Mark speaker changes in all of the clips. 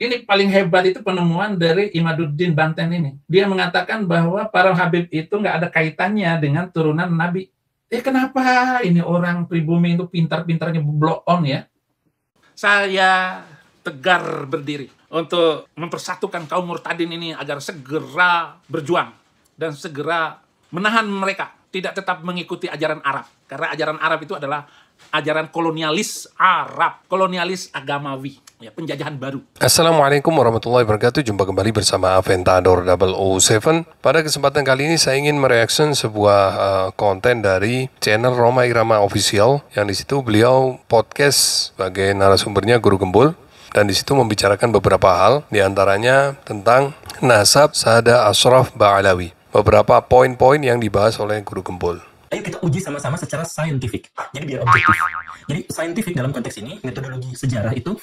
Speaker 1: Ini paling hebat itu penemuan dari Imaduddin Banten ini. Dia mengatakan bahwa para Habib itu nggak ada kaitannya dengan turunan Nabi. Kenapa ini orang pribumi itu pintar-pintarnya blow on ya? Saya tegar berdiri untuk mempersatukan kaum murtadin ini agar segera berjuang dan segera menahan mereka tidak tetap mengikuti ajaran Arab. Karena ajaran Arab itu adalah ajaran kolonialis Arab, kolonialis agamawi, ya, penjajahan baru.
Speaker 2: Assalamualaikum warahmatullahi wabarakatuh. Jumpa kembali bersama Aventador 007. Pada kesempatan kali ini saya ingin mereaction sebuah konten dari channel Rhoma Irama Official, yang di situ beliau podcast sebagai narasumbernya Guru Gembul, dan di situ membicarakan beberapa hal, diantaranya tentang nasab Saada Ashraf Ba'alawi. Beberapa poin-poin yang dibahas oleh Guru Gembul.
Speaker 3: Ayo kita uji sama-sama secara saintifik. Jadi biar objektif. Jadi saintifik dalam konteks ini, metodologi sejarah itu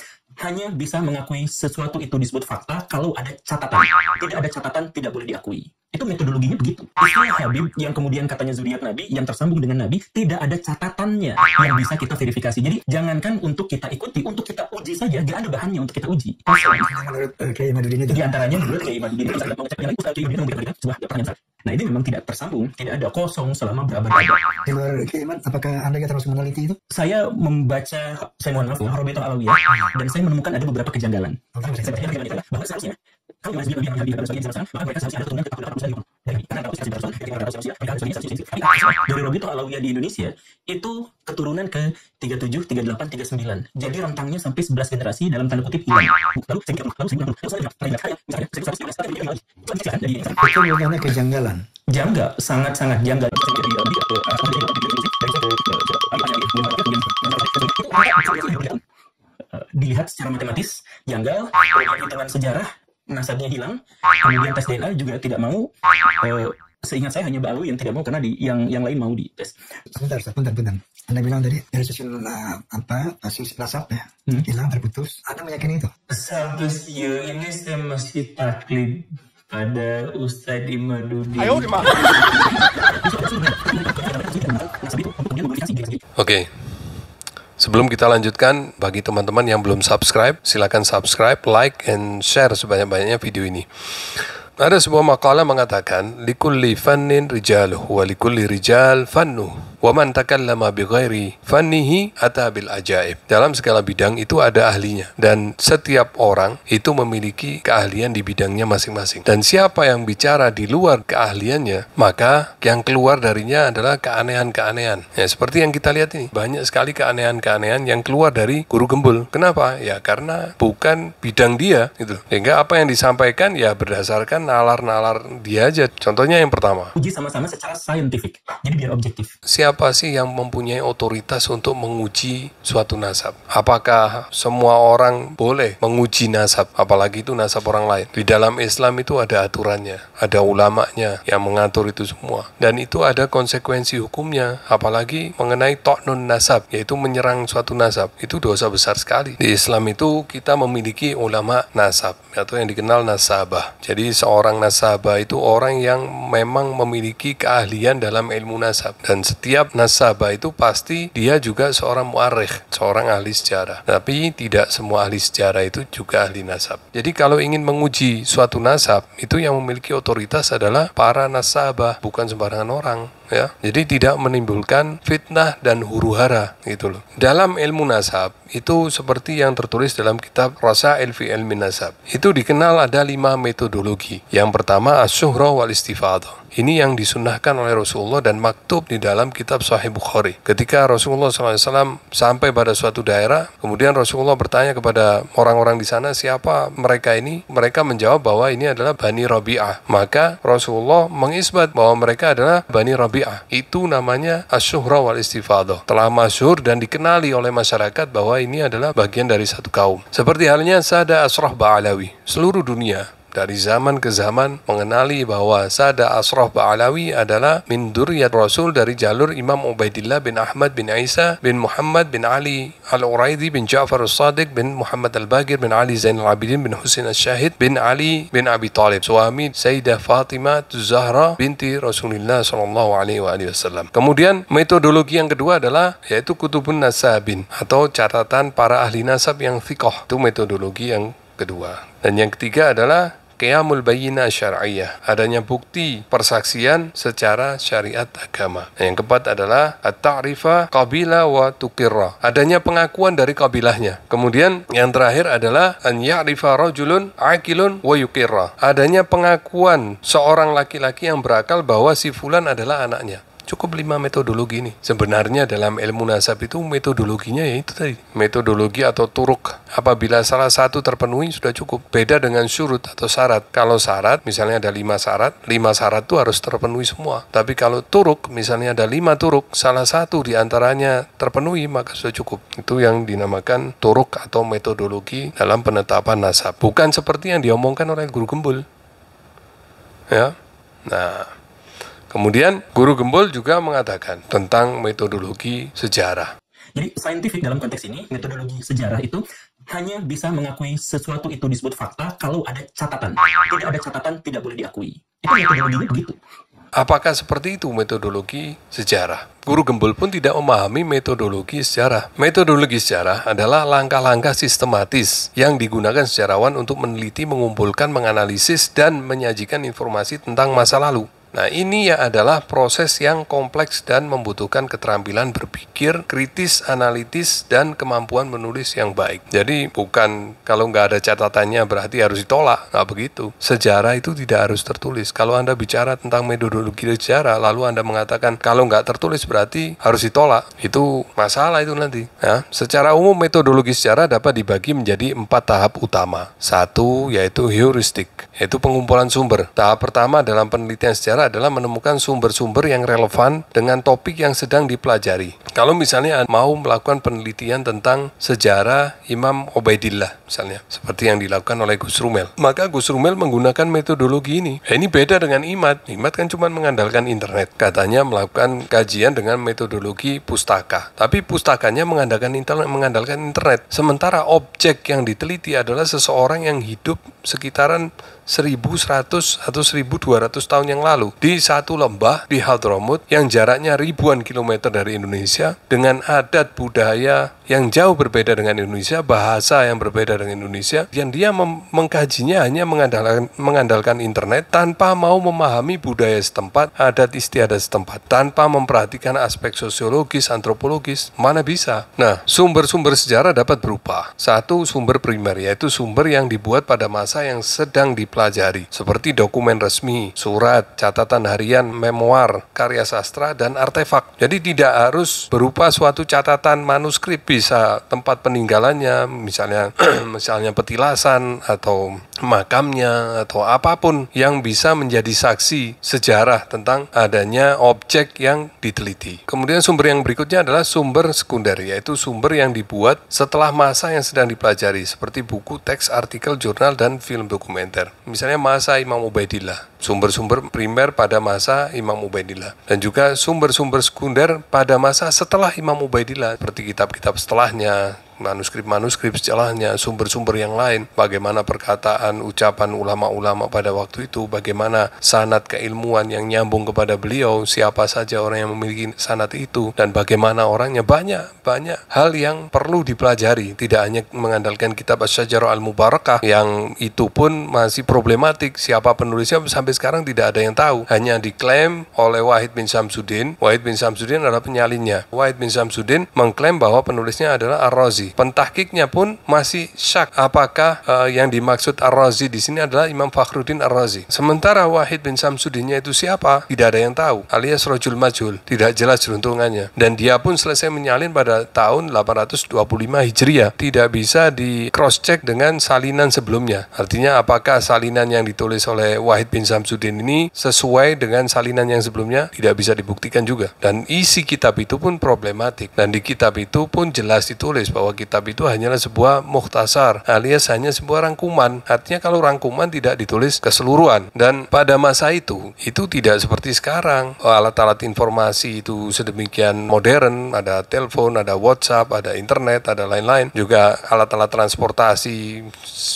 Speaker 3: hanya bisa mengakui sesuatu itu disebut fakta kalau ada catatan. Tidak ada catatan, tidak boleh diakui. Itu metodologinya begitu. Istilah Habib yang kemudian katanya zuriat Nabi, yang tersambung dengan Nabi, tidak ada catatannya yang bisa kita verifikasi. Jadi jangankan untuk kita ikuti, untuk kita uji saja, gak ada bahannya untuk kita uji.
Speaker 4: Menurut Kiai Imaduddin itu.
Speaker 3: Di antaranya menurut Kiai Imaduddin itu sangat mengecek yang lain, Ustaz Kiai Imaduddin memberikan sebuah pertanyaan. Nah ini memang tidak tersambung, tidak ada, kosong selama berabad-abad.
Speaker 4: Kiai Iman, apakah Anda terus meneliti itu?
Speaker 3: Saya membaca, saya mohon maaf ya, Robitul Alawiyah, dan saya menemukan ada beberapa kejanggalan. Saya bertanya bahwa seharusnya kalau Nabi yang Habib sebagai insan maka mereka seharusnya ada keturunan ke-48 dari karena tahu sisi person, karena tahu sisi dari Robitul Alawiyah di Indonesia itu keturunan ke 37, 38, 39. Jadi rentangnya sampai 11 generasi dalam tanda kutip hilang. Lalu
Speaker 4: Itu namanya kejanggalan.
Speaker 3: Janggal, sangat-sangat janggal. Dilihat secara matematis, janggal, hitungan sejarah, nasabnya hilang, kemudian tes DNA juga tidak mau. Seingat saya hanya Ba'alawi yang tidak mau karena yang lain mau dites.
Speaker 4: Sebentar. Anda bilang tadi dari susun kasus nasab ya, hilang, terputus. Anda meyakini itu?
Speaker 3: Sampai sejauh ini saya masih taklid pada Ustadz Imaduddin.
Speaker 2: Oke. Sebelum kita lanjutkan, bagi teman-teman yang belum subscribe, silakan subscribe, like, and share sebanyak-banyaknya video ini. Ada sebuah makalah mengatakan, likulli fannin rijaluh wa likulli rijal fannuh wa man takallama bighairi fannihi ata bil ajaib. Dalam segala bidang itu ada ahlinya, dan setiap orang itu memiliki keahlian di bidangnya masing-masing. Dan siapa yang bicara di luar keahliannya, maka yang keluar darinya adalah keanehan-keanehan. Ya, seperti yang kita lihat ini, banyak sekali keanehan-keanehan yang keluar dari Guru Gembul. Kenapa? Ya karena bukan bidang dia gitu. Sehingga apa yang disampaikan ya berdasarkan nalar-nalar dia aja. Contohnya yang pertama,
Speaker 3: Uji sama-sama secara saintifik. Jadi biar objektif.
Speaker 2: siapa sih yang mempunyai otoritas untuk menguji suatu nasab? Apakah semua orang boleh menguji nasab, apalagi itu nasab orang lain? Di dalam Islam itu ada aturannya, ada ulamanya yang mengatur itu semua, dan itu ada konsekuensi hukumnya. Apalagi mengenai ta'nun nasab, yaitu menyerang suatu nasab, itu dosa besar sekali. Di Islam itu kita memiliki ulama nasab, atau yang dikenal nasabah. Jadi seorang nasabah itu orang yang memang memiliki keahlian dalam ilmu nasab, dan setiap nasabah itu pasti dia juga seorang muarikh, seorang ahli sejarah. Tapi tidak semua ahli sejarah itu juga ahli nasab. Jadi kalau ingin menguji suatu nasab, itu yang memiliki otoritas adalah para nasabah, bukan sembarangan orang. Ya, jadi tidak menimbulkan fitnah dan huru-hara gitu loh. Dalam ilmu nasab itu seperti yang tertulis dalam kitab Rasail fi Ilmi Nasab. Itu dikenal ada 5 metodologi. Yang pertama as-syuhrah wal istifadah. Ini yang disunnahkan oleh Rasulullah dan maktub di dalam kitab Sahih Bukhari. Ketika Rasulullah SAW sampai pada suatu daerah, kemudian Rasulullah bertanya kepada orang-orang di sana, siapa mereka ini? Mereka menjawab bahwa ini adalah Bani Rabi'ah. Maka Rasulullah mengisbat bahwa mereka adalah Bani Rabi'ah. Itu namanya as-syuhrah wal istifadah. Telah masyhur dan dikenali oleh masyarakat bahwa ini adalah bagian dari satu kaum. Seperti halnya Saada Ashraf Ba'alawi. Seluruh dunia dari zaman ke zaman mengenali bahwa Saada Ashraf Ba'alawi adalah min dzurriyyat Rasul, dari jalur Imam Ubaidillah bin Ahmad bin Isa bin Muhammad bin Ali Al-Uraidi bin Ja'far As-Sadiq bin Muhammad Al-Baqir bin Ali Zainal Abidin bin Husain Asy-Syahid bin Ali bin Abi Thalib, suami Sayyidah Fatimah Zahra binti Rasulullah sallallahu alaihi wasallam. Kemudian metodologi yang kedua adalah yaitu Kutubun Nasabin, atau catatan para ahli nasab yang thiqah. Itu metodologi yang kedua. Dan yang ketiga adalah qiyamul bayyinah syar'iyyah, adanya bukti persaksian secara syariat agama. Yang keempat adalah at-ta'rifa qabila wa tuqirra, adanya pengakuan dari kabilahnya. Kemudian yang terakhir adalah an ya'rifa rajulun aqilun wa yuqirra, adanya pengakuan seorang laki-laki yang berakal bahwa si fulan adalah anaknya. Cukup 5 metodologi ini. Sebenarnya dalam ilmu nasab itu metodologinya ya itu tadi. Metodologi atau turuk. Apabila salah satu terpenuhi sudah cukup. Beda dengan syurut atau syarat. Kalau syarat misalnya ada 5 syarat, 5 syarat itu harus terpenuhi semua. Tapi kalau turuk misalnya ada 5 turuk, salah satu diantaranya terpenuhi maka sudah cukup. Itu yang dinamakan turuk atau metodologi dalam penetapan nasab. Bukan seperti yang diomongkan oleh guru gembul. Ya. Nah, kemudian Guru Gembul juga mengatakan tentang metodologi sejarah.
Speaker 3: Jadi saintifik dalam konteks ini, metodologi sejarah itu hanya bisa mengakui sesuatu itu disebut fakta kalau ada catatan. Tidak ada catatan tidak boleh diakui. Itu metodologinya begitu.
Speaker 2: Apakah seperti itu metodologi sejarah? Guru Gembul pun tidak memahami metodologi sejarah. Metodologi sejarah adalah langkah-langkah sistematis yang digunakan sejarawan untuk meneliti, mengumpulkan, menganalisis, dan menyajikan informasi tentang masa lalu. Nah, ini ya adalah proses yang kompleks dan membutuhkan keterampilan berpikir, kritis, analitis, dan kemampuan menulis yang baik. Jadi, bukan kalau nggak ada catatannya berarti harus ditolak. Nggak begitu. Sejarah itu tidak harus tertulis. Kalau Anda bicara tentang metodologi sejarah, lalu Anda mengatakan kalau nggak tertulis berarti harus ditolak. Itu masalah itu nanti. Ya, secara umum metodologi sejarah dapat dibagi menjadi 4 tahap utama. 1 yaitu heuristik, yaitu pengumpulan sumber. Tahap pertama dalam penelitian sejarah adalah menemukan sumber-sumber yang relevan dengan topik yang sedang dipelajari. Kalau misalnya mau melakukan penelitian tentang sejarah Imam Ubaidillah, misalnya, seperti yang dilakukan oleh Gus Rumel, maka Gus Rumel menggunakan metodologi ini. Ini beda dengan Imad. Imad kan cuma mengandalkan internet. Katanya melakukan kajian dengan metodologi pustaka. Tapi pustakanya mengandalkan internet. Sementara objek yang diteliti adalah seseorang yang hidup sekitaran 1100 atau 1200 tahun yang lalu di satu lembah di Hadramut yang jaraknya ribuan kilometer dari Indonesia, dengan adat budaya yang jauh berbeda dengan Indonesia, bahasa yang berbeda dengan Indonesia, dan dia mengkajinya hanya mengandalkan internet tanpa mau memahami budaya setempat, adat istiadat setempat, tanpa memperhatikan aspek sosiologis, antropologis. Mana bisa? Nah, sumber-sumber sejarah dapat berupa: 1. Sumber primer, yaitu sumber yang dibuat pada masa yang sedang dipelajari, seperti dokumen resmi, surat, catatan harian, memoir, karya sastra, dan artefak. Jadi tidak harus berupa suatu catatan manuskrip, bisa tempat peninggalannya, misalnya petilasan atau makamnya atau apapun yang bisa menjadi saksi sejarah tentang adanya objek yang diteliti. Kemudian sumber yang berikutnya adalah sumber sekunder, yaitu sumber yang dibuat setelah masa yang sedang dipelajari, seperti buku, teks, artikel, jurnal, dan film dokumenter. Misalnya masa Imam Ubaidillah, sumber-sumber primer pada masa Imam Ubaidillah, dan juga sumber-sumber sekunder pada masa setelah Imam Ubaidillah, seperti kitab-kitab setelahnya, manuskrip-manuskrip setelahnya, sumber-sumber yang lain, bagaimana perkataan, ucapan ulama-ulama pada waktu itu, bagaimana sanad keilmuan yang nyambung kepada beliau, siapa saja orang yang memiliki sanad itu, dan bagaimana orangnya. Banyak hal yang perlu dipelajari, tidak hanya mengandalkan kitab Asy-Syajarah Al-Mubarakah yang itu pun masih problematik, siapa penulisnya sampai sekarang tidak ada yang tahu, hanya diklaim oleh Wahid bin Syamsuddin. Wahid bin Syamsuddin adalah penyalinnya. Wahid bin Syamsuddin mengklaim bahwa penulisnya adalah Ar-Razi. Pentahkiknya pun masih syak apakah yang dimaksud Ar-Razi di sini adalah Imam Fakhruddin Ar-Razi. Sementara Wahid bin Syamsuddinnya itu siapa? Tidak ada yang tahu, alias rajul majhul, tidak jelas jeruntungannya. Dan dia pun selesai menyalin pada tahun 825 Hijriah. Tidak bisa di cross check dengan salinan sebelumnya. Artinya apakah salinan yang ditulis oleh Wahid bin Syamsuddin ini sesuai dengan salinan yang sebelumnya? Tidak bisa dibuktikan juga. Dan isi kitab itu pun problematik. Dan di kitab itu pun jelas ditulis bahwa kitab itu hanyalah sebuah mukhtasar, alias hanya sebuah rangkuman. Artinya kalau rangkuman tidak ditulis keseluruhan. Dan pada masa itu tidak seperti sekarang. Alat-alat informasi itu sedemikian modern, ada telepon, ada WhatsApp, ada internet, ada lain-lain. Juga alat-alat transportasi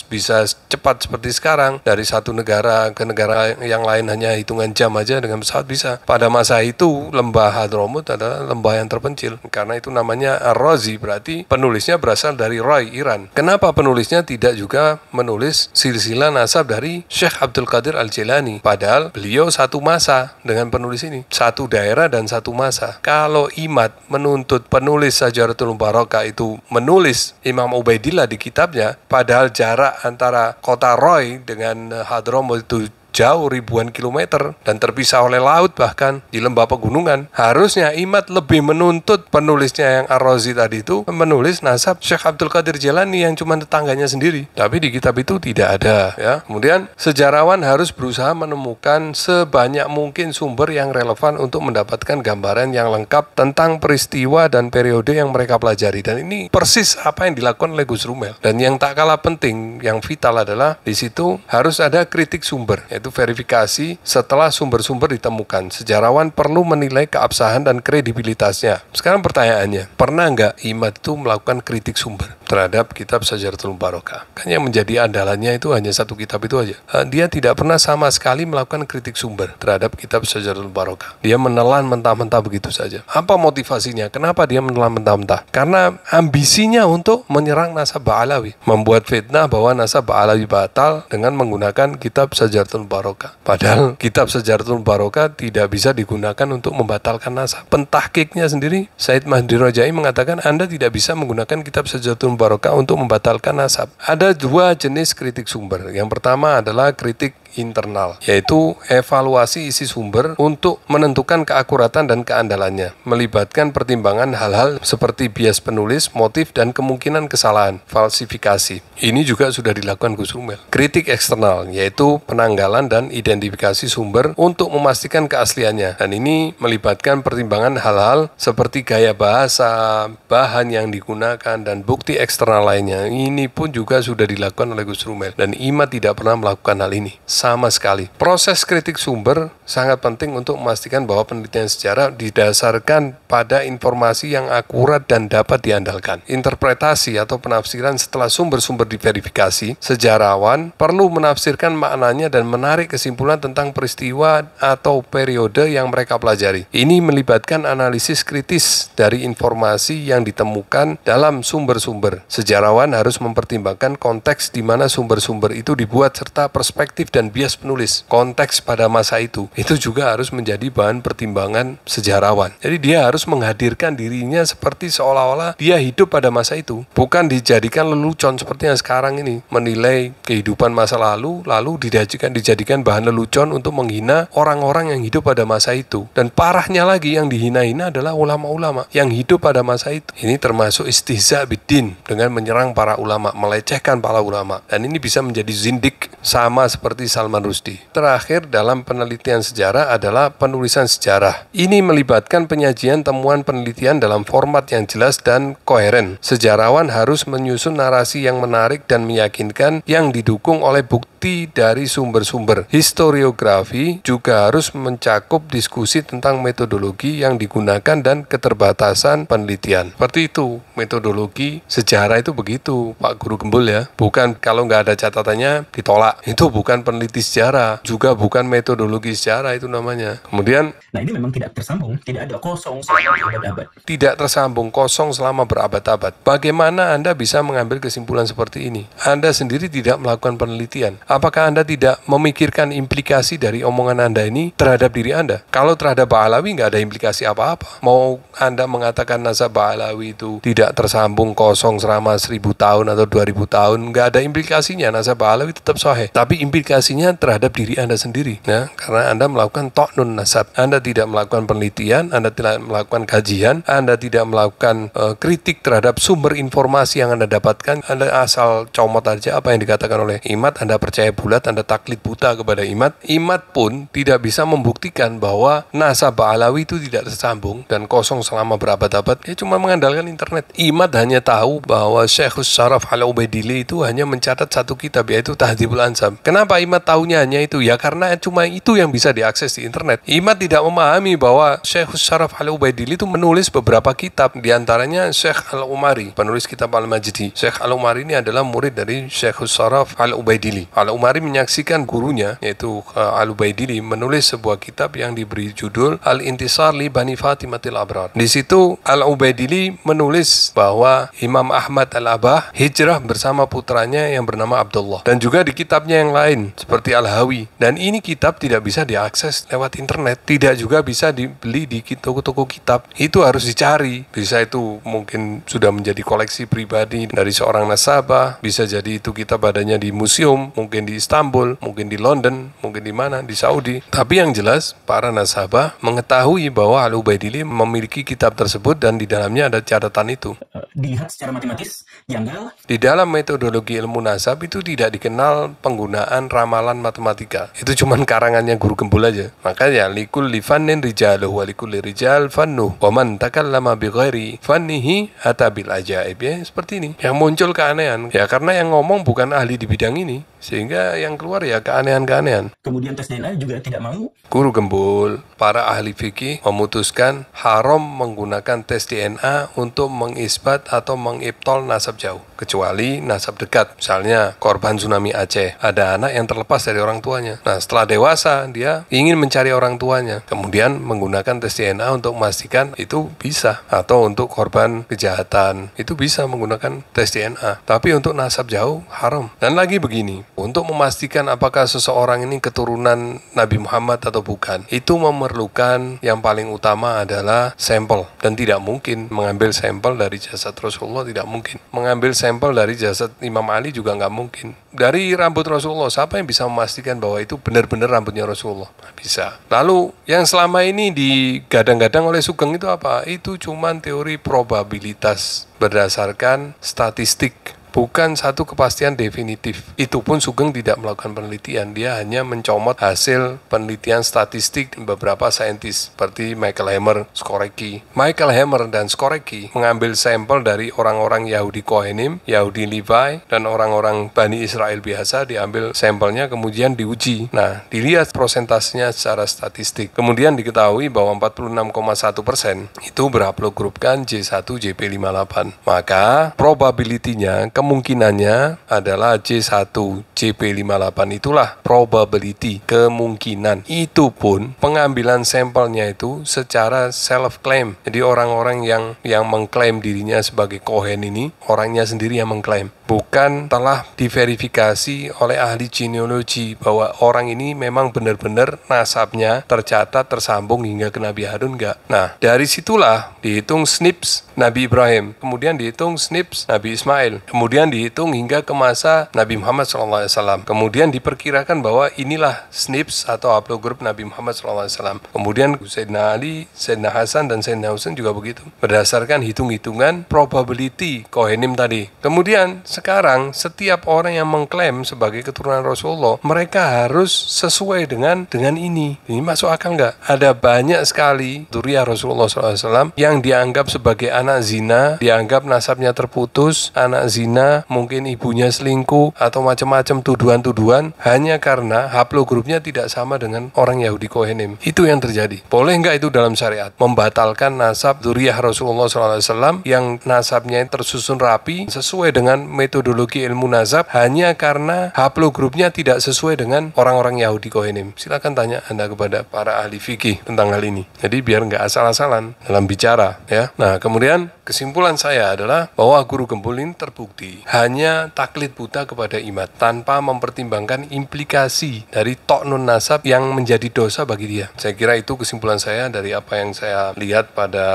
Speaker 2: bisa cepat seperti sekarang. Dari satu negara ke negara yang lain hanya hitungan jam aja dengan pesawat bisa. Pada masa itu lembah Hadramut adalah lembah yang terpencil. Karena itu namanya Ar-Razi, berarti penulis penulisnya berasal dari Roy, Iran. Kenapa penulisnya tidak juga menulis silsilah nasab dari Syekh Abdul Qadir Al-Jilani? Padahal beliau satu masa dengan penulis ini, satu daerah dan satu masa. Kalau Imad menuntut penulis Syajaratul Mubarakah itu menulis Imam Ubaidillah di kitabnya, padahal jarak antara kota Roy dengan Hadramut itu jauh ribuan kilometer dan terpisah oleh laut bahkan di lembah pegunungan. Harusnya Imad lebih menuntut penulisnya yang Ar-Razi tadi itu menulis nasab Syekh Abdul Qadir Jilani yang cuma tetangganya sendiri. Tapi di kitab itu tidak ada ya. Kemudian sejarawan harus berusaha menemukan sebanyak mungkin sumber yang relevan untuk mendapatkan gambaran yang lengkap tentang peristiwa dan periode yang mereka pelajari. Dan ini persis apa yang dilakukan oleh Gus Rumel. Dan yang tak kalah penting, yang vital adalah di situ harus ada kritik sumber, yaitu verifikasi setelah sumber-sumber ditemukan. Sejarawan perlu menilai keabsahan dan kredibilitasnya. Sekarang pertanyaannya, pernah nggak Imad itu melakukan kritik sumber terhadap kitab Syajaratul Mubarakah? Kan yang menjadi andalannya itu hanya satu kitab itu aja. Dia tidak pernah sama sekali melakukan kritik sumber terhadap kitab Syajaratul Mubarakah. Dia menelan mentah-mentah begitu saja. Apa motivasinya? Kenapa dia menelan mentah-mentah? Karena ambisinya untuk menyerang nasab Ba'alawi, membuat fitnah bahwa nasab Ba'alawi batal dengan menggunakan kitab Syajaratul Mubarakah. Padahal kitab Syajaratul Mubarakah tidak bisa digunakan untuk membatalkan nasab. Pentahkiknya sendiri, Said Mahdi Rajai mengatakan Anda tidak bisa menggunakan kitab Syajaratul Mubarakah untuk membatalkan nasab. Ada dua jenis kritik sumber. Yang pertama adalah kritik internal, yaitu evaluasi isi sumber untuk menentukan keakuratan dan keandalannya, melibatkan pertimbangan hal-hal seperti bias penulis, motif, dan kemungkinan kesalahan, falsifikasi. Ini juga sudah dilakukan Gus Rumel. Kritik eksternal, yaitu penanggalan dan identifikasi sumber untuk memastikan keasliannya, dan ini melibatkan pertimbangan hal-hal seperti gaya bahasa, bahan yang digunakan, dan bukti eksternal lainnya. Ini pun juga sudah dilakukan oleh Gus Rumel, dan Imad tidak pernah melakukan hal ini sama sekali. Proses kritik sumber sangat penting untuk memastikan bahwa penelitian sejarah didasarkan pada informasi yang akurat dan dapat diandalkan. Interpretasi atau penafsiran setelah sumber-sumber diverifikasi, sejarawan perlu menafsirkan maknanya dan menarik kesimpulan tentang peristiwa atau periode yang mereka pelajari. Ini melibatkan analisis kritis dari informasi yang ditemukan dalam sumber-sumber. Sejarawan harus mempertimbangkan konteks di mana sumber-sumber itu dibuat serta perspektif dan bias penulis. Konteks pada masa itu juga harus menjadi bahan pertimbangan sejarawan. Jadi dia harus menghadirkan dirinya seperti seolah-olah dia hidup pada masa itu, bukan dijadikan lelucon seperti yang sekarang ini, menilai kehidupan masa lalu dijadikan bahan lelucon untuk menghina orang-orang yang hidup pada masa itu. Dan parahnya lagi, yang dihina-hina adalah ulama-ulama yang hidup pada masa itu. Ini termasuk istihza biddin, dengan menyerang para ulama, melecehkan para ulama. Dan ini bisa menjadi zindik, sama seperti Salman Rushdie. Terakhir dalam penelitian sejarah adalah penulisan sejarah. Ini melibatkan penyajian temuan penelitian dalam format yang jelas dan koheren. Sejarawan harus menyusun narasi yang menarik dan meyakinkan yang didukung oleh bukti dari sumber-sumber. Historiografi juga harus mencakup diskusi tentang metodologi yang digunakan dan keterbatasan penelitian. Seperti itu, metodologi sejarah itu begitu, Pak Guru Gembul ya. Bukan kalau nggak ada catatannya ditolak. Itu bukan peneliti sejarah, juga bukan metodologi sejarah itu namanya. Kemudian,
Speaker 3: nah ini memang tidak tersambung, tidak ada kosong selama berabad-abad.
Speaker 2: Tidak tersambung, kosong selama berabad-abad. Bagaimana Anda bisa mengambil kesimpulan seperti ini? Anda sendiri tidak melakukan penelitian. Apakah Anda tidak memikirkan implikasi dari omongan Anda ini terhadap diri Anda? Kalau terhadap Ba'alawi nggak ada implikasi apa-apa. Mau Anda mengatakan nasab Ba'alawi itu tidak tersambung, kosong selama 1000 tahun atau 2000 tahun, nggak ada implikasinya. Nasab Ba'alawi tetap sahih. Tapi implikasinya terhadap diri Anda sendiri. Ya, karena Anda melakukan ta'nun nasab. Anda tidak melakukan penelitian, Anda tidak melakukan kajian, Anda tidak melakukan kritik terhadap sumber informasi yang Anda dapatkan. Anda asal comot aja apa yang dikatakan oleh Imad, Anda percaya bulat, Anda taklid buta kepada Imad. Imad pun tidak bisa membuktikan bahwa nasab Ba'alawi itu tidak tersambung dan kosong selama berabad-abad. Dia cuma mengandalkan internet. Imad hanya tahu bahwa Syekhus Syaraf Al-Ubaidili itu hanya mencatat satu kitab, yaitu Tahdhibul Ansab. Kenapa Imad tahunya hanya itu? Ya karena cuma itu yang bisa diakses di internet. Imad tidak memahami bahwa Syekh Syaraf Al-Ubaidili itu menulis beberapa kitab, diantaranya Syekh Al-Umari, penulis kitab Al-Majdi. Syekh Al-Umari ini adalah murid dari Syekh Syaraf Al-Ubaidili. Al-Umari menyaksikan gurunya, yaitu Al-Ubaidili, menulis sebuah kitab yang diberi judul Al-Intisar li Bani Fatimatil Abrar. Di situ Al-Ubaidili menulis bahwa Imam Ahmad Al-Abah hijrah bersama putranya yang bernama Abdullah. Dan juga di kitabnya yang lain seperti Al-Hawi. Dan ini kitab tidak bisa diakses lewat internet, tidak juga bisa dibeli di toko-toko kitab. Itu harus dicari. Bisa itu mungkin sudah menjadi koleksi pribadi dari seorang nasabah, bisa jadi itu kitab adanya di museum, mungkin di Istanbul, mungkin di London, mungkin di mana, di Saudi. Tapi yang jelas para nasabah mengetahui bahwa Al-Ubaidili memiliki kitab tersebut dan di dalamnya ada catatan itu.
Speaker 3: Dilihat secara matematis, janggal.
Speaker 2: Di dalam metodologi ilmu nasab itu tidak dikenal penggunaan ramalan matematika. Itu cuman karangannya Guru Gembul aja. Makanya likulli fannin rijaluh wa likulli rijal fannuh wa man takallama bi ghairi fannihi ata bil ajaib. Ya, seperti ini. Yang muncul keanehan ya karena yang ngomong bukan ahli di bidang ini, sehingga yang keluar ya keanehan-keanehan.
Speaker 3: Kemudian tes DNA juga tidak mau.
Speaker 2: Guru Gembul, para ahli fikih memutuskan haram menggunakan tes DNA untuk mengisbat atau mengibtol nasab jauh, kecuali nasab dekat. Misalnya korban tsunami Aceh, ada anak yang terlepas dari orang tuanya. Nah, setelah dewasa dia ingin mencari orang tuanya, kemudian menggunakan tes DNA untuk memastikan itu bisa. Atau untuk korban kejahatan, itu bisa menggunakan tes DNA. Tapi untuk nasab jauh haram. Dan lagi begini, untuk memastikan apakah seseorang ini keturunan Nabi Muhammad atau bukan, itu memerlukan yang paling utama adalah sampel. Dan tidak mungkin mengambil sampel dari jasad Rasulullah, tidak mungkin. Mengambil sampel dari jasad Imam Ali juga nggak mungkin. Dari rambut Rasulullah, siapa yang bisa memastikan bahwa itu benar-benar rambutnya Rasulullah? Nggak bisa. Lalu yang selama ini digadang-gadang oleh Sugeng itu apa? Itu cuman teori probabilitas berdasarkan statistik, bukan satu kepastian definitif. Itu pun Sugeng tidak melakukan penelitian, dia hanya mencomot hasil penelitian statistik beberapa saintis seperti Michael Hammer, Skorecki. Michael Hammer dan Skorecki mengambil sampel dari orang-orang Yahudi Kohenim, Yahudi Levi, dan orang-orang Bani Israel biasa, diambil sampelnya kemudian diuji. Nah, dilihat prosentasenya secara statistik. Kemudian diketahui bahwa 46,1% itu berhaplogrupkan J1 JP58. Maka probability-nya, kemungkinannya adalah J1 JP58, itulah probability, kemungkinan. Itu pun pengambilan sampelnya itu secara self-claim. Jadi orang-orang yang mengklaim dirinya sebagai Kohen ini, orangnya sendiri yang mengklaim. Bukan telah diverifikasi oleh ahli genealogi bahwa orang ini memang benar-benar nasabnya tercatat, tersambung hingga ke Nabi Harun, enggak. Nah, dari situlah dihitung SNPs Nabi Ibrahim, kemudian dihitung SNPs Nabi Ismail, kemudian dihitung hingga ke masa Nabi Muhammad SAW. Kemudian diperkirakan bahwa inilah SNPs atau haplogrup Nabi Muhammad SAW. Kemudian Sayyidina Ali, Sayyidina Hasan, dan Sayyidina Husain juga begitu, berdasarkan hitung-hitungan probability Kohenim tadi. Kemudian sekarang setiap orang yang mengklaim sebagai keturunan Rasulullah, mereka harus sesuai dengan ini. Ini masuk akal nggak? Ada banyak sekali dzurriyyah Rasulullah SAW yang dianggap sebagai anak zina, dianggap nasabnya terputus, anak zina, mungkin ibunya selingkuh, atau macam-macam tuduhan-tuduhan, hanya karena haplogrupnya tidak sama dengan orang Yahudi Kohenim. Itu yang terjadi. Boleh nggak itu dalam syariat? Membatalkan nasab dzurriyyah Rasulullah SAW yang nasabnya tersusun rapi, sesuai dengan metodologi ilmu nasab, hanya karena haplogrupnya tidak sesuai dengan orang-orang Yahudi Kohenim. Silakan tanya Anda kepada para ahli fikih tentang hal ini. Jadi biar nggak asal-asalan dalam bicara, ya. Nah, kemudian kesimpulan saya adalah bahwa Guru Gembul ini terbukti hanya taklid buta kepada Imad tanpa mempertimbangkan implikasi dari ta'nun nasab yang menjadi dosa bagi dia. Saya kira itu kesimpulan saya dari apa yang saya lihat pada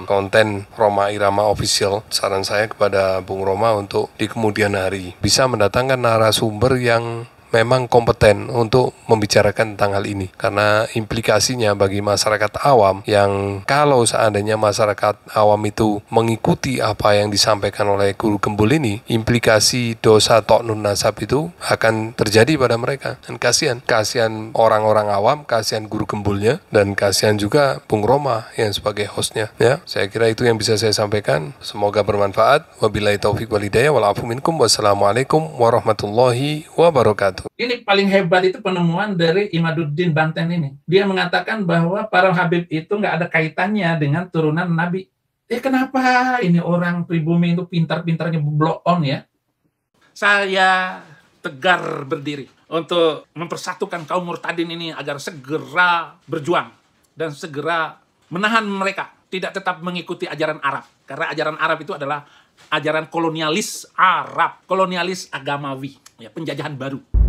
Speaker 2: konten Roma Irama Official. Saran saya kepada Bung Roma untuk di kemudian hari bisa mendatangkan narasumber yang memang kompeten untuk membicarakan tentang hal ini, karena implikasinya bagi masyarakat awam, yang kalau seandainya masyarakat awam itu mengikuti apa yang disampaikan oleh Guru Gembul ini, implikasi dosa ta'nun nasab itu akan terjadi pada mereka. Dan kasihan orang-orang awam, kasihan Guru Gembulnya, dan kasihan juga Bung Roma yang sebagai hostnya. Ya, saya kira itu yang bisa saya sampaikan. Semoga bermanfaat. Wabillahi taufiq wal hidayah wal afu minkum. Wassalamualaikum warahmatullahi wabarakatuh. Betul.
Speaker 1: Ini paling hebat itu penemuan dari Imaduddin Banten ini. Dia mengatakan bahwa para Habib itu nggak ada kaitannya dengan turunan Nabi. Kenapa ini orang pribumi itu pintar-pintarnya blow on ya?
Speaker 5: Saya tegar berdiri untuk mempersatukan kaum murtadin ini agar segera berjuang dan segera menahan mereka tidak tetap mengikuti ajaran Arab. Karena ajaran Arab itu adalah ajaran kolonialis Arab, kolonialis agamawi, ya, penjajahan baru.